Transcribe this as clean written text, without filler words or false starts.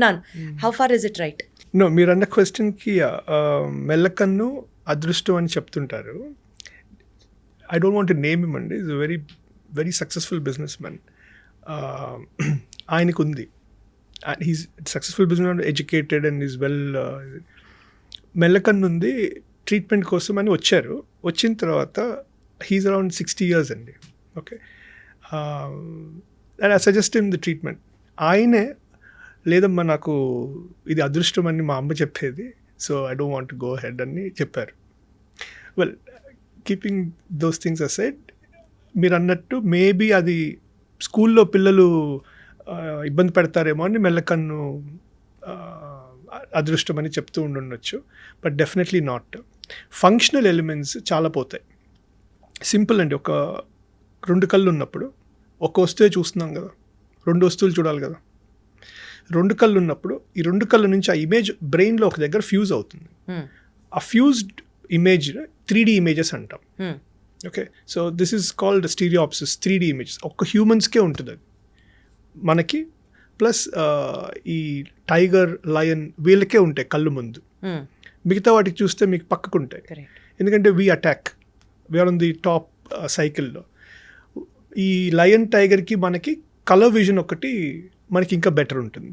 none. How far is it right? No మీరన్న క్వశ్చన్కి మెల్లకన్ను అదృష్టం అని చెప్తుంటారు. I don't want to name him అండి. Is very very successful business man. ఆయనకు ఉంది, he's successful business man, educated and is well. మెల్లకన్ను ఉంది, ట్రీట్మెంట్ కోసం అని వచ్చారు. వచ్చిన తర్వాత హీస్ అరౌండ్ 60 years అండి. Okay, and I suggest him the treatment. ఆయనే లేదమ్మా నాకు ఇది అదృష్టం అని మా అమ్మ చెప్పేది, so I don't want go ahead అని చెప్పారు. Well, keeping those things aside, మీరు అన్నట్టు మేబీ అది స్కూల్లో పిల్లలు ఇబ్బంది పెడతారేమో అని మెల్లకన్ను అదృష్టం అని చెప్తూ ఉండొచ్చు, but definitely not. Functional elements చాలా పోతాయి. సింపుల్ అండి, ఒక 2 కళ్ళు ఉన్నప్పుడు ఒక వస్తువే చూస్తున్నాం కదా, 2 వస్తువులు చూడాలి కదా. 2 కళ్ళు ఉన్నప్పుడు ఈ 2 కళ్ళ నుంచి ఆ ఇమేజ్ బ్రెయిన్లో ఒక దగ్గర ఫ్యూజ్ అవుతుంది. ఆ ఫ్యూజ్డ్ ఇమేజ్ 3D ఇమేజెస్ అంటాం. Okay, so this is called stereopsis. 3D images ఒక్క హ్యూమన్స్కే ఉంటుంది అది, మనకి ప్లస్ ఈ టైగర్, లయన్ వీళ్ళకే ఉంటాయి కళ్ళు ముందు. మిగతా వాటికి చూస్తే మీకు పక్కకు ఉంటాయి. ఎందుకంటే we attack, we are on the top సైకిల్లో. ఈ లయన్, టైగర్కి మనకి కలర్ విజన్ ఒకటి మనకి ఇంకా బెటర్ ఉంటుంది.